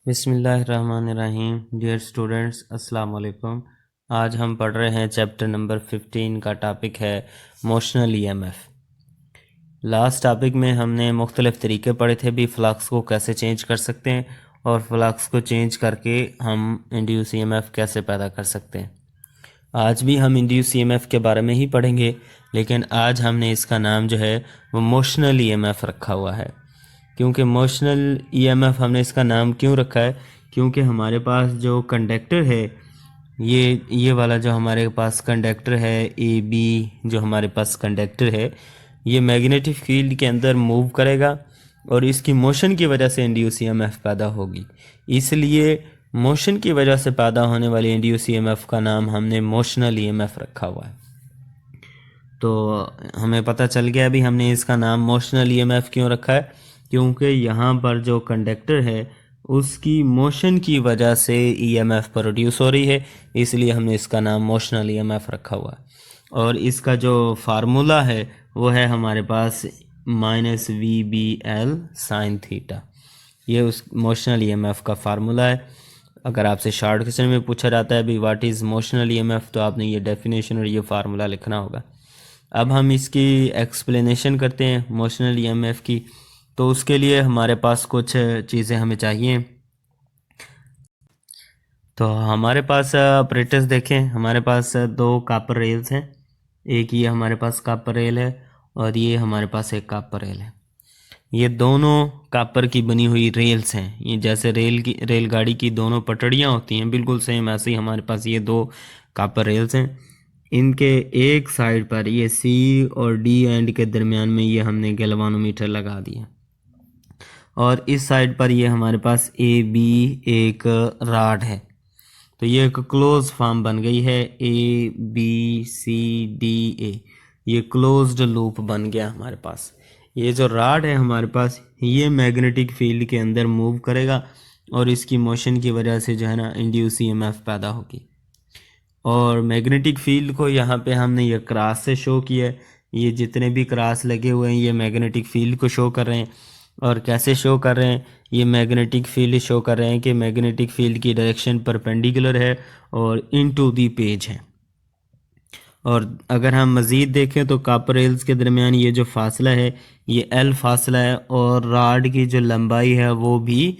बिस्मिल्लाहिर्रहमानिर्रहीम। Dear students, अस्सलाम वालेकुम। आज हम पढ़ रहे हैं चैप्टर नंबर 15 का टॉपिक है मोशनल ईएमएफ। लास्ट टॉपिक में हमने मुख्तलिफ़ तरीके पढ़े थे भी फ्लक्स को कैसे चेंज कर सकते हैं और फ्लक्स को चेंज करके हम इंड्यूस ईएमएफ कैसे पैदा कर सकते हैं। आज भी हम इंड्यूस ईएमएफ के बारे में ही पढ़ेंगे, लेकिन आज हमने इसका नाम जो है वो मोशनल ईएमएफ रखा हुआ है। क्योंकि मोशनल ईएमएफ हमने इसका नाम क्यों रखा है, क्योंकि हमारे पास जो कंडक्टर है ये वाला जो हमारे पास कंडक्टर है ए बी, जो हमारे पास कंडक्टर है ये मैग्नेटिक फील्ड के अंदर मूव करेगा और इसकी मोशन की वजह से इंड्यूस ईएमएफ पैदा होगी। इसलिए मोशन की वजह से पैदा होने वाली इंड्यूस ईएमएफ का नाम हमने मोशनल ईएमएफ रखा हुआ है। तो हमें पता चल गया अभी हमने इसका नाम मोशनल ईएमएफ क्यों रखा है, क्योंकि यहाँ पर जो कंडक्टर है उसकी मोशन की वजह से ईएमएफ प्रोड्यूस हो रही है, इसलिए हमने इसका नाम मोशनल ईएमएफ रखा हुआ है। और इसका जो फार्मूला है वो है हमारे पास -VBL sin थीटा। ये उस मोशनल ईएमएफ का फार्मूला है। अगर आपसे शॉर्ट क्वेश्चन में पूछा जाता है भी व्हाट इज़ मोशनल ईएमएफ, तो आपने ये डेफिनेशन और ये फार्मूला लिखना होगा। अब हम इसकी एक्सप्लेनेशन करते हैं मोशनल ईएमएफ की। तो उसके लिए हमारे पास कुछ चीज़ें हमें चाहिए। तो हमारे पास ऑपरेटर्स देखें, हमारे पास दो कापर रेल्स हैं। एक ये हमारे पास कापर रेल है और ये हमारे पास एक कापर रेल है। ये दोनों कापर की बनी हुई रेल्स हैं। ये जैसे रेलगाड़ी की दोनों पटड़ियाँ होती हैं, बिल्कुल सेम ऐसे ही हमारे पास ये दो कापर रेल्स हैं। इनके एक साइड पर ये सी और डी एंड के दरमियान में ये हमने गैल्वानोमीटर लगा दिया और इस साइड पर ये हमारे पास ए बी एक राड है। तो ये एक क्लोज फॉर्म बन गई है, A B C D A, ये क्लोज्ड लूप बन गया हमारे पास। ये जो राड है हमारे पास ये मैग्नेटिक फील्ड के अंदर मूव करेगा और इसकी मोशन की वजह से जो है ना इंड्यूस ईएमएफ पैदा होगी। और मैग्नेटिक फील्ड को यहाँ पे हमने ये क्रॉस से शो किया है। ये जितने भी क्रॉस लगे हुए हैं ये मैग्नेटिक फील्ड को शो कर रहे हैं। और कैसे शो कर रहे हैं, ये मैग्नेटिक फील्ड शो कर रहे हैं कि मैग्नेटिक फील्ड की डायरेक्शन परपेंडिकुलर है और इनटू दी पेज है। और अगर हम मज़ीद देखें तो कापर रेल्स के दरमियान ये जो फासला है ये एल फासला है और राड की जो लंबाई है वो भी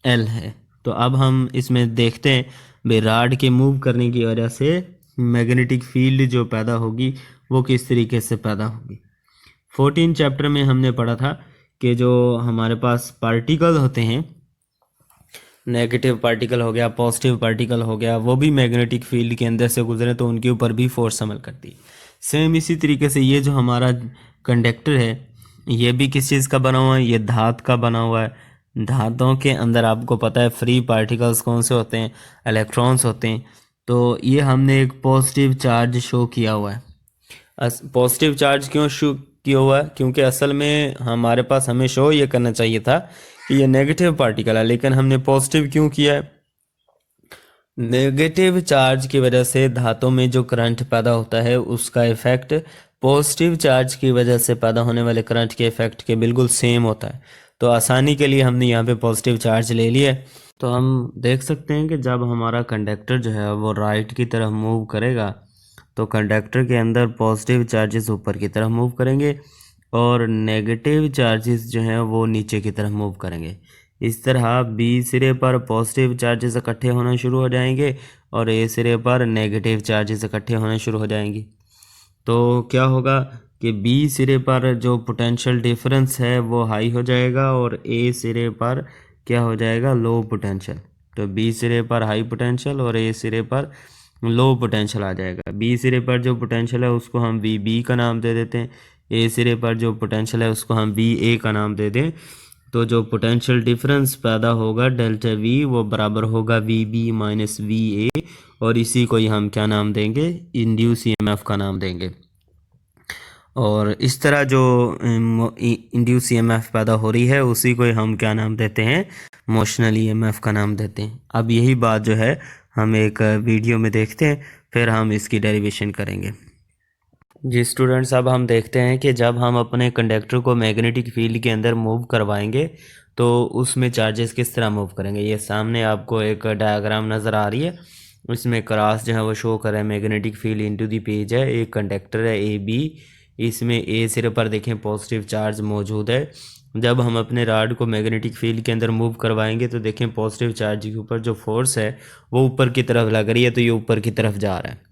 एल है। तो अब हम इसमें देखते हैं भाई राड के मूव करने की वजह से मैग्नेटिक फील्ड जो पैदा होगी वो किस तरीके से पैदा होगी। 14 चैप्टर में हमने पढ़ा था कि जो हमारे पास पार्टिकल होते हैं, नेगेटिव पार्टिकल हो गया, पॉजिटिव पार्टिकल हो गया, वो भी मैग्नेटिक फील्ड के अंदर से गुजरे तो उनके ऊपर भी फोर्स अमल करती है। सेम इसी तरीके से ये जो हमारा कंडक्टर है ये भी किस चीज़ का बना हुआ है, ये धात का बना हुआ है। धातों के अंदर आपको पता है फ्री पार्टिकल्स कौन से होते हैं, इलेक्ट्रॉन्स होते हैं। तो ये हमने एक पॉजिटिव चार्ज शो किया हुआ है। पॉजिटिव चार्ज क्यों शो किया हुआ है, क्योंकि असल में हमारे पास हमें शो ये करना चाहिए था कि ये नेगेटिव पार्टिकल है, लेकिन हमने पॉजिटिव क्यों किया है। नेगेटिव चार्ज की वजह से धातों में जो करंट पैदा होता है उसका इफेक्ट पॉजिटिव चार्ज की वजह से पैदा होने वाले करंट के इफेक्ट के बिल्कुल सेम होता है। तो आसानी के लिए हमने यहाँ पे पॉजिटिव चार्ज ले लिया। तो हम देख सकते हैं कि जब हमारा कंडक्टर जो है वो राइट की तरफ मूव करेगा तो कंडक्टर के अंदर पॉजिटिव चार्जेस ऊपर की तरफ मूव करेंगे और नेगेटिव चार्जेस जो हैं वो नीचे की तरफ मूव करेंगे। इस तरह बी सिरे पर पॉजिटिव चार्जेस इकट्ठे होना शुरू हो जाएंगे और ए सिरे पर नेगेटिव चार्जेस इकट्ठे होना शुरू हो जाएंगे। तो क्या होगा कि बी सिरे पर जो पोटेंशियल डिफरेंस है वो हाई हो जाएगा और ए सिरे पर क्या हो जाएगा, लो पोटेंशियल। तो बी सिरे पर हाई पोटेंशियल और ए सिरे पर लो पोटेंशियल आ जाएगा। बी सिरे पर जो पोटेंशियल है उसको हम वी बी का नाम दे देते हैं, ए सिरे पर जो पोटेंशियल है उसको हम वी ए का नाम दे दें। तो जो पोटेंशियल डिफरेंस पैदा होगा डेल्टा वी वो बराबर होगा V B minus V A, और इसी को ही हम क्या नाम देंगे, इंड्यूस ईएमएफ का नाम देंगे। और इस तरह जो इंड्यूस ईएमएफ पैदा हो रही है उसी को हम क्या नाम देते हैं, मोशनल ईएमएफ का नाम देते हैं। अब यही बात जो है हम एक वीडियो में देखते हैं, फिर हम इसकी डेरिवेशन करेंगे। जी स्टूडेंट्स, अब हम देखते हैं कि जब हम अपने कंडक्टर को मैग्नेटिक फील्ड के अंदर मूव करवाएंगे तो उसमें चार्जेस किस तरह मूव करेंगे। ये सामने आपको एक डायग्राम नज़र आ रही है, इसमें क्रॉस जो है वो शो कर रहा है magnetic field into the page है। एक कंडक्टर है ए बी, इसमें ए सिरे पर देखें पॉजिटिव चार्ज मौजूद है। जब हम अपने रॉड को मैग्नेटिक फील्ड के अंदर मूव करवाएंगे तो देखें पॉजिटिव चार्ज के ऊपर जो फोर्स है वो ऊपर की तरफ लग रही है, तो ये ऊपर की तरफ जा रहा है।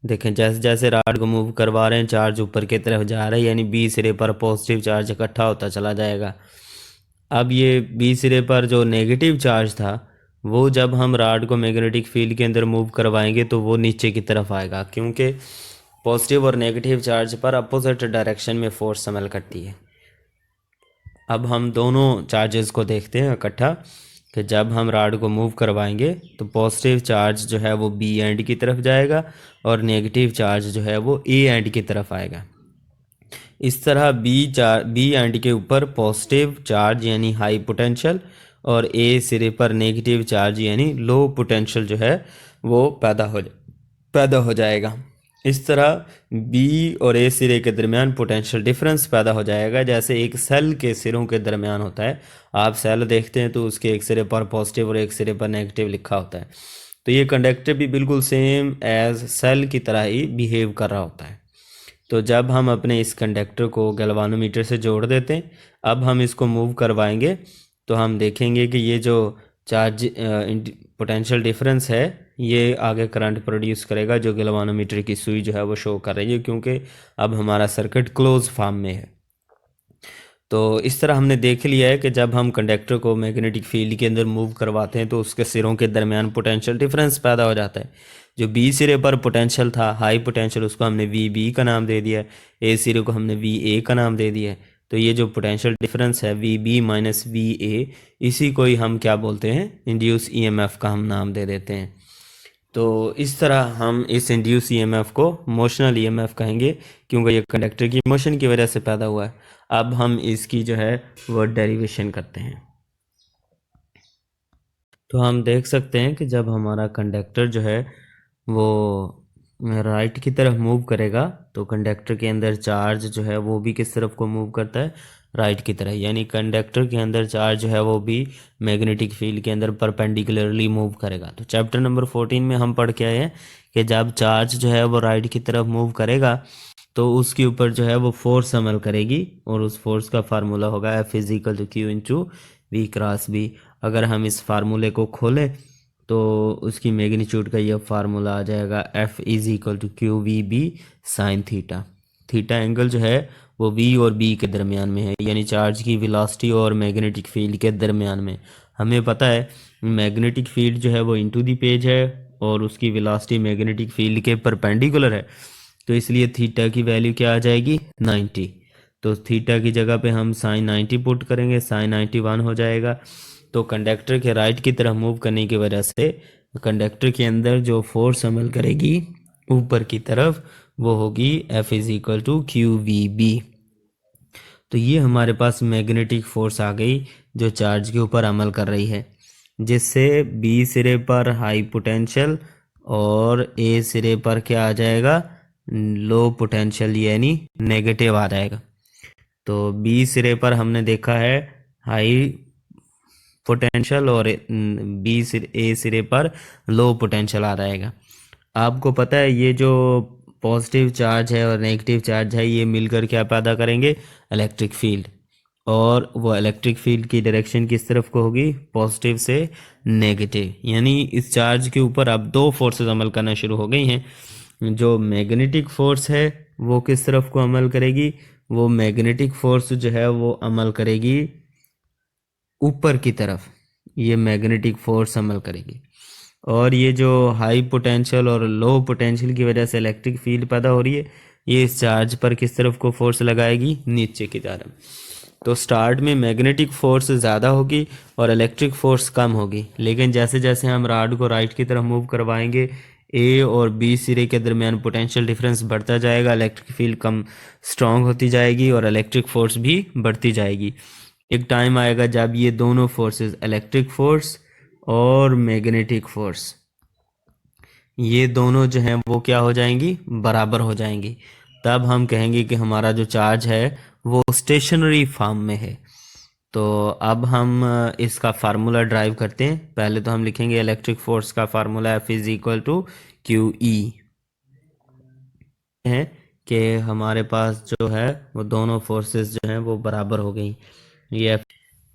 देखें जैसे जैसे रॉड को मूव करवा रहे हैं चार्ज ऊपर की तरफ जा रहा है, यानी बी सिरे पर पॉजिटिव चार्ज इकट्ठा होता चला जाएगा। अब ये बी सिरे पर जो नेगेटिव चार्ज था वो जब हम रॉड को मैग्नेटिक फील्ड के अंदर मूव करवाएंगे तो वो नीचे की तरफ आएगा, क्योंकि पॉजिटिव और नेगेटिव चार्ज पर अपोजिट डायरेक्शन में फोर्स अमल करती है। अब हम दोनों चार्जेस को देखते हैं इकट्ठा कि जब हम रॉड को मूव करवाएंगे तो पॉजिटिव चार्ज जो है वो बी एंड की तरफ जाएगा और नेगेटिव चार्ज जो है वो ए एंड की तरफ आएगा। इस तरह बी एंड के ऊपर पॉजिटिव चार्ज यानी हाई पोटेंशियल और ए सिरे पर नेगेटिव चार्ज यानी लो पोटेंशियल जो है वो पैदा हो जाएगा। इस तरह बी और ए सिरे के दरमियान पोटेंशियल डिफरेंस पैदा हो जाएगा, जैसे एक सेल के सिरों के दरमियान होता है। आप सेल देखते हैं तो उसके एक सिरे पर पॉजिटिव और एक सिरे पर नेगेटिव लिखा होता है, तो ये कंडक्टर भी बिल्कुल सेम एज सेल की तरह ही बिहेव कर रहा होता है। तो जब हम अपने इस कंडक्टर को गैल्वानोमीटर से जोड़ देते हैं, अब हम इसको मूव करवाएंगे तो हम देखेंगे कि ये जो चार्ज पोटेंशियल डिफरेंस है ये आगे करंट प्रोड्यूस करेगा, जो गैल्वानोमीटर की सुई जो है वो शो कर रही है, क्योंकि अब हमारा सर्किट क्लोज फॉर्म में है। तो इस तरह हमने देख लिया है कि जब हम कंडक्टर को मैग्नेटिक फील्ड के अंदर मूव करवाते हैं तो उसके सिरों के दरमियान पोटेंशियल डिफरेंस पैदा हो जाता है। जो बी सिरे पर पोटेंशियल था हाई पोटेंशियल, उसको हमने वी बी का नाम दे दिया है, ए सिरे को हमने वी ए का नाम दे दिया है। तो ये जो पोटेंशियल डिफरेंस है V B minus V A, इसी को ही हम क्या बोलते हैं, इंड्यूस ईएमएफ का हम नाम दे देते हैं। तो इस तरह हम इस इंड्यूस ईएमएफ को मोशनल ईएमएफ कहेंगे, क्योंकि ये कंडक्टर की मोशन की वजह से पैदा हुआ है। अब हम इसकी जो है वो डेरिवेशन करते हैं। तो हम देख सकते हैं कि जब हमारा कंडक्टर जो है वो राइट की तरफ मूव करेगा तो कंडक्टर के अंदर चार्ज जो है वो भी किस तरफ को मूव करता है, राइट की तरह। यानी कंडक्टर के अंदर चार्ज जो है वो भी मैग्नेटिक फील्ड के अंदर परपेंडिकुलरली मूव करेगा। तो चैप्टर नंबर 14 में हम पढ़ के आए हैं कि जब चार्ज जो है वो राइट की तरफ मूव करेगा तो उसके ऊपर जो है वो फोर्स अमल करेगी, और उस फोर्स का फार्मूला होगा F is equal to q into v cross B. अगर हम इस फार्मूले को खोलें तो उसकी मैग्नीट्यूड का यह फार्मूला आ जाएगा F is equal to q v B sine theta. Theta angle जो है वो वी और बी के दरमियान में है, यानी चार्ज की वेलोसिटी और मैग्नेटिक फील्ड के दरमियान में। हमें पता है मैग्नेटिक फील्ड जो है वो इनटू द पेज है और उसकी वेलोसिटी मैग्नेटिक फील्ड के परपेंडिकुलर है, तो इसलिए थीटा की वैल्यू क्या आ जाएगी 90। तो थीटा की जगह पे हम साइन 90 पुट करेंगे, साइन 91 हो जाएगा। तो कंडक्टर के राइट की तरफ मूव करने की वजह से कंडक्टर के अंदर जो फोर्स अमल करेगी ऊपर की तरफ वो होगी F is equal to q v B. तो ये हमारे पास मैग्नेटिक फोर्स आ गई जो चार्ज के ऊपर अमल कर रही है, जिससे बी सिरे पर हाई पोटेंशियल और ए सिरे पर क्या आ जाएगा, लो पोटेंशियल यानी नेगेटिव आ जाएगा। तो बी सिरे पर हमने देखा है हाई पोटेंशियल और ए सिरे पर लो पोटेंशियल आ जाएगा। आपको पता है ये जो पॉजिटिव चार्ज है और नेगेटिव चार्ज है ये मिलकर क्या पैदा करेंगे, इलेक्ट्रिक फील्ड। और वो इलेक्ट्रिक फील्ड की डायरेक्शन किस तरफ को होगी, पॉजिटिव से नेगेटिव। यानी इस चार्ज के ऊपर अब दो फोर्सेस अमल करना शुरू हो गई हैं। जो मैग्नेटिक फोर्स है वो किस तरफ को अमल करेगी, वो मैग्नेटिक फोर्स जो है वो अमल करेगी ऊपर की तरफ, ये मैग्नेटिक फोर्स अमल करेगी। और ये जो हाई पोटेंशियल और लो पोटेंशियल की वजह से इलेक्ट्रिक फील्ड पैदा हो रही है, ये इस चार्ज पर किस तरफ को फोर्स लगाएगी, नीचे की तरफ। तो स्टार्ट में मैग्नेटिक फोर्स ज़्यादा होगी और इलेक्ट्रिक फोर्स कम होगी, लेकिन जैसे जैसे हम रॉड को राइट की तरफ मूव करवाएंगे ए और बी सिरे के दरमियान पोटेंशियल डिफरेंस बढ़ता जाएगा, इलेक्ट्रिक फील्ड कम स्ट्रांग होती जाएगी और इलेक्ट्रिक फोर्स भी बढ़ती जाएगी। एक टाइम आएगा जब ये दोनों फोर्सेस इलेक्ट्रिक फोर्स और मैग्नेटिक फोर्स ये दोनों जो हैं वो क्या हो जाएंगी, बराबर हो जाएंगी। तब हम कहेंगे कि हमारा जो चार्ज है वो स्टेशनरी फॉर्म में है। तो अब हम इसका फार्मूला ड्राइव करते हैं। पहले तो हम लिखेंगे इलेक्ट्रिक फोर्स का formula F is equal to q E है कि हमारे पास जो है वो दोनों फोर्सेस जो हैं वो बराबर हो गई। ये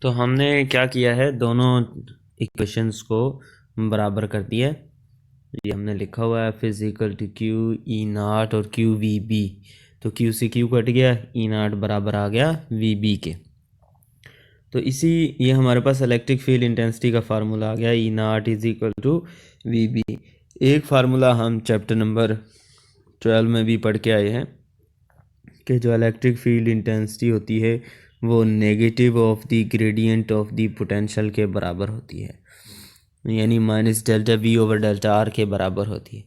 तो हमने क्या किया है, दोनों इक्वेशंस को बराबर कर दिया है। ये हमने लिखा हुआ है F equal to q e naught और क्यू वी बी। तो क्यू से क्यू कट गया, ई नाट बराबर आ गया वी बी के। तो ये हमारे पास इलेक्ट्रिक फील्ड इंटेंसिटी का फार्मूला आ गया, e naught is equal to v b. एक फार्मूला हम चैप्टर नंबर 12 में भी पढ़ के आए हैं कि जो इलेक्ट्रिक फील्ड इंटेंसिटी होती है वो negative of the gradient of the potential के बराबर होती है, यानी minus delta we over delta R के बराबर होती है।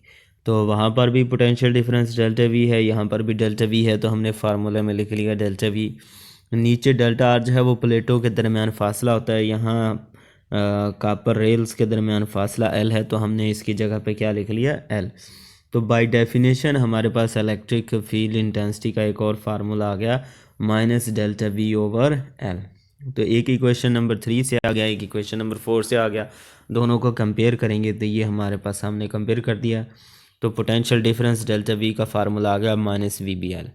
तो वहाँ पर भी पोटेंशियल डिफरेंस डेल्टा वी है, यहाँ पर भी डेल्टा वी है, तो हमने फार्मूले में लिख लिया डेल्टा वी। नीचे डेल्टा आर जो है वो प्लेटों के दरमियान फासला होता है, यहाँ कापर रेल्स के दरमियान फासला एल है, तो हमने इसकी जगह पे क्या लिख लिया, एल। तो बाय डेफिनेशन हमारे पास इलेक्ट्रिक फील्ड इंटेंसिटी का एक और फार्मूला आ गया, minus delta we over L. तो एक इक्वेशन नंबर 3 से आ गया, एक इक्वेशन नंबर 4 से आ गया। दोनों को कंपेयर करेंगे तो ये हमारे पास हमने कंपेयर कर दिया। तो पोटेंशियल डिफरेंस डेल्टा वी का फार्मूला आ गया माइनस वी बी एल,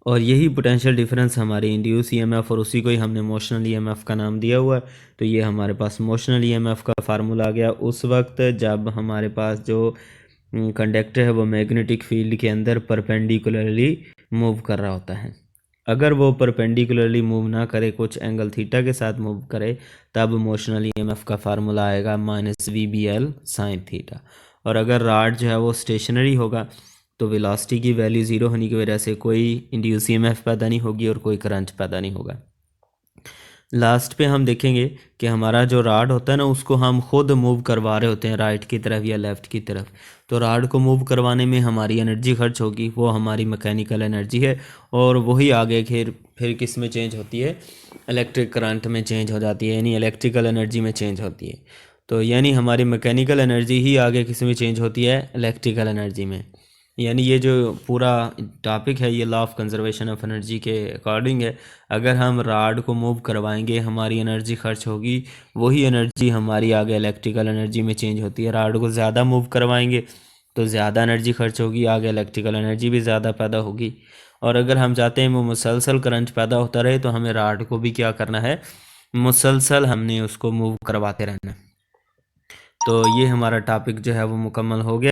और यही पोटेंशियल डिफरेंस हमारे इंड्यूस ईएमएफ और उसी को ही हमने मोशनल ईएमएफ का नाम दिया हुआ है। तो ये हमारे पास मोशनल ईएमएफ का फार्मूला आ गया उस वक्त जब हमारे पास जो कंडक्टर है वो मैग्नेटिक फील्ड के अंदर परपेंडिकुलरली मूव कर रहा होता है। अगर वो परपेंडिकुलरली मूव ना करे, कुछ एंगल थीटा के साथ मूव करे, तब मोशनल ईएमएफ का फार्मूला आएगा minus v B l sine theta. और अगर रॉड जो है वो स्टेशनरी होगा तो वेलोसिटी की वैल्यू ज़ीरो होने की वजह से कोई इंड्यूस ईएमएफ पैदा नहीं होगी और कोई करंट पैदा नहीं होगा। लास्ट पे हम देखेंगे कि हमारा जो रॉड होता है ना उसको हम खुद मूव करवा रहे होते हैं राइट की तरफ या लेफ़्ट की तरफ। तो रॉड को मूव करवाने में हमारी एनर्जी खर्च होगी, वो हमारी मैकेनिकल एनर्जी है, और वही आगे फिर किस में चेंज होती है, इलेक्ट्रिक करंट में चेंज हो जाती है, यानी इलेक्ट्रिकल एनर्जी में चेंज होती है। तो यानी हमारी मैकेनिकल एनर्जी ही आगे किस में चेंज होती है, इलेक्ट्रिकल एनर्जी में। यानी ये जो पूरा टॉपिक है ये law of conservation of energy के अकॉर्डिंग है। अगर हम रॉड को मूव करवाएंगे हमारी एनर्जी खर्च होगी, वही एनर्जी हमारी आगे इलेक्ट्रिकल एनर्जी में चेंज होती है। रॉड को ज़्यादा मूव करवाएंगे तो ज़्यादा एनर्जी खर्च होगी, आगे इलेक्ट्रिकल एनर्जी भी ज़्यादा पैदा होगी। और अगर हम चाहते हैं वो मुसलसल करंट पैदा होता रहे तो हमें रॉड को भी क्या करना है, मुसलसल हमने उसको मूव करवाते रहना है। तो ये हमारा टॉपिक जो है वो मुकम्मल हो गया।